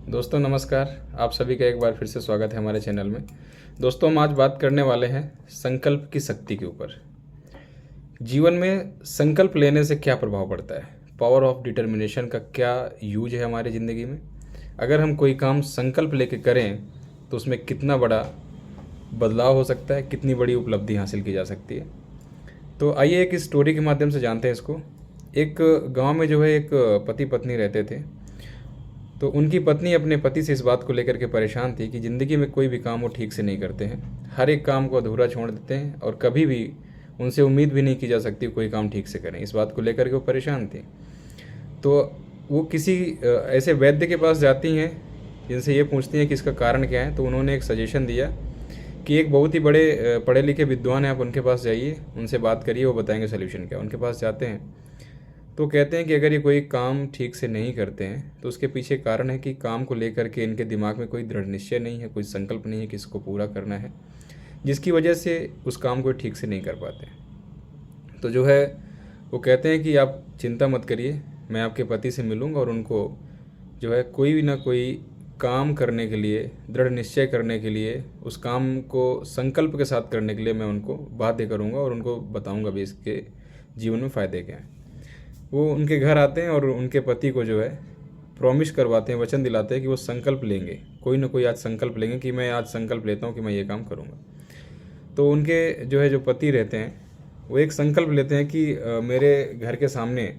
दोस्तों नमस्कार। आप सभी का एक बार फिर से स्वागत है हमारे चैनल में। दोस्तों हम आज बात करने वाले हैं संकल्प की शक्ति के ऊपर। जीवन में संकल्प लेने से क्या प्रभाव पड़ता है, पावर ऑफ डिटर्मिनेशन का क्या यूज है हमारी ज़िंदगी में। अगर हम कोई काम संकल्प लेके करें तो उसमें कितना बड़ा बदलाव हो सकता है, कितनी बड़ी उपलब्धि हासिल की जा सकती है। तो आइए एक स्टोरी के माध्यम से जानते हैं इसको। एक गांव में जो है एक पति पत्नी रहते थे। तो उनकी पत्नी अपने पति से इस बात को लेकर के परेशान थी कि ज़िंदगी में कोई भी काम वो ठीक से नहीं करते हैं, हर एक काम को अधूरा छोड़ देते हैं और कभी भी उनसे उम्मीद भी नहीं की जा सकती कोई काम ठीक से करें। इस बात को लेकर के वो परेशान थी। तो वो किसी ऐसे वैद्य के पास जाती हैं जिनसे ये पूछती हैं कि इसका कारण क्या है। तो उन्होंने एक सजेशन दिया कि एक बहुत ही बड़े पढ़े लिखे विद्वान हैं, आप उनके पास जाइए, उनसे बात करिए, वो बताएंगे सोल्यूशन क्या। उनके पास जाते हैं तो कहते हैं कि अगर ये कोई काम ठीक से नहीं करते हैं तो उसके पीछे कारण है कि काम को लेकर के इनके दिमाग में कोई दृढ़ निश्चय नहीं है, कोई संकल्प नहीं है कि इसको पूरा करना है, जिसकी वजह से उस काम को ठीक से नहीं कर पाते। तो जो है वो कहते हैं कि आप चिंता मत करिए, मैं आपके पति से मिलूँगा और उनको जो है कोई ना कोई काम करने के लिए, दृढ़ निश्चय करने के लिए, उस काम को संकल्प के साथ करने के लिए मैं उनको बाध्य करूँगा और उनको बताऊँगा भी इसके जीवन में फ़ायदे क्या हैं। वो उनके घर आते हैं और उनके पति को जो है प्रॉमिस करवाते हैं, वचन दिलाते हैं कि वो संकल्प लेंगे, कोई ना कोई आज संकल्प लेंगे कि मैं आज संकल्प लेता हूँ कि मैं ये काम करूँगा। तो उनके जो है जो पति रहते हैं वो एक संकल्प लेते हैं कि मेरे घर के सामने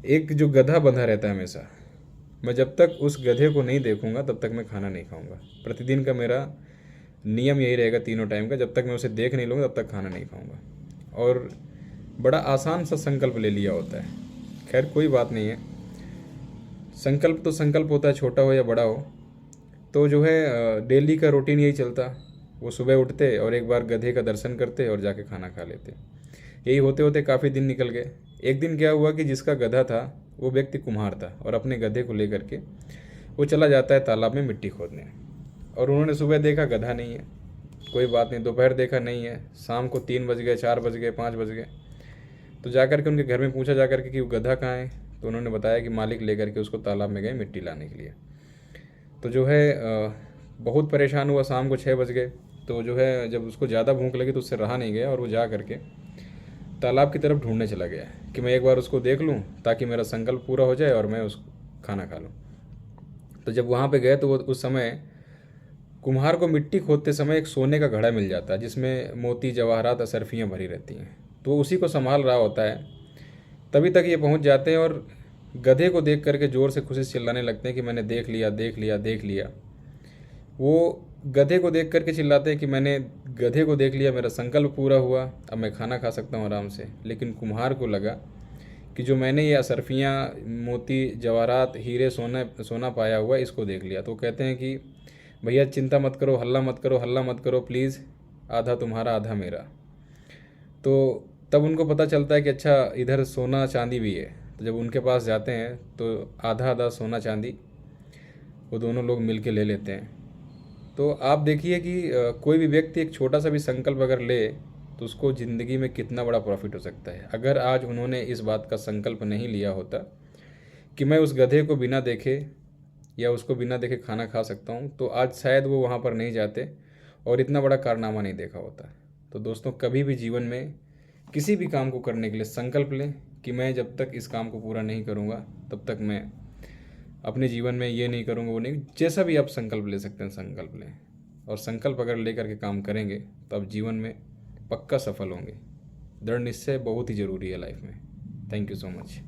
एक जो गधा बंधा रहता है हमेशा, मैं जब तक उस गधे को नहीं देखूंगा तब तक मैं खाना नहीं खाऊंगा। प्रतिदिन का मेरा नियम यही रहेगा तीनों टाइम का, जब तक मैं उसे देख नहीं लूँगा तब तक खाना नहीं खाऊंगा। और बड़ा आसान सा संकल्प ले लिया होता है। खैर कोई बात नहीं है, संकल्प तो संकल्प होता है, छोटा हो या बड़ा हो। तो जो है डेली का रूटीन यही चलता, वो सुबह उठते और एक बार गधे का दर्शन करते और जाके खाना खा लेते। यही होते होते काफ़ी दिन निकल गए। एक दिन क्या हुआ कि जिसका गधा था वो व्यक्ति कुम्हार था और अपने गधे को लेकर के वो चला जाता है तालाब में मिट्टी खोदने। और उन्होंने सुबह देखा गधा नहीं है, कोई बात नहीं, दोपहर देखा नहीं है, शाम को 3 बज गए, 4 बज गए, 5 बज गए। तो जाकर के उनके घर में पूछा जाकर के कि वो गधा कहाँ है। तो उन्होंने बताया कि मालिक लेकर के उसको तालाब में गए मिट्टी लाने के लिए। तो जो है बहुत परेशान हुआ, शाम को 6 बज गए। तो जो है जब उसको ज़्यादा भूख लगी तो उससे रहा नहीं गया और वो जा करके तालाब की तरफ ढूंढने चला गया कि मैं एक बार उसको देख लूँ ताकि मेरा संकल्प पूरा हो जाए और मैं उसको खाना खा लूँ। तो जब वहाँ पे गए तो वो उस समय कुम्हार को मिट्टी खोदते समय एक सोने का घड़ा मिल जाता है जिसमें मोती, जवाहरात, अशर्फियाँ भरी रहती हैं। तो वो उसी को संभाल रहा होता है। तभी तक ये पहुंच जाते हैं और गधे को देख करके ज़ोर से खुशी से चिल्लाने लगते हैं कि मैंने देख लिया, देख लिया, देख लिया। वो गधे को देख करके चिल्लाते हैं कि मैंने गधे को देख लिया, मेरा संकल्प पूरा हुआ, अब मैं खाना खा सकता हूँ आराम से। लेकिन कुम्हार को लगा कि जो मैंने ये अशर्फियाँ, मोती, जवाहरात, हीरे, सोना पाया हुआ इसको देख लिया। तो कहते हैं कि भैया चिंता मत करो, हल्ला मत करो, हल्ला मत करो प्लीज़, आधा तुम्हारा आधा मेरा। तो तब उनको पता चलता है कि अच्छा इधर सोना चांदी भी है। तो जब उनके पास जाते हैं तो आधा आधा सोना चांदी वो दोनों लोग मिल के ले लेते हैं। तो आप देखिए कि कोई भी व्यक्ति एक छोटा सा भी संकल्प अगर ले तो उसको ज़िंदगी में कितना बड़ा प्रॉफिट हो सकता है। अगर आज उन्होंने इस बात का संकल्प नहीं लिया होता कि मैं उस गधे को बिना देखे या उसको बिना देखे खाना खा सकता हूँ, तो आज शायद वो वहाँ पर नहीं जाते और इतना बड़ा कारनामा नहीं देखा होता। तो दोस्तों कभी भी जीवन में किसी भी काम को करने के लिए संकल्प लें कि मैं जब तक इस काम को पूरा नहीं करूँगा तब तक मैं अपने जीवन में ये नहीं करूँगा, वो नहीं। जैसा भी आप संकल्प ले सकते हैं संकल्प लें, और संकल्प अगर लेकर के काम करेंगे तो आप जीवन में पक्का सफल होंगे। दृढ़ निश्चय बहुत ही ज़रूरी है लाइफ में। Thank you so much.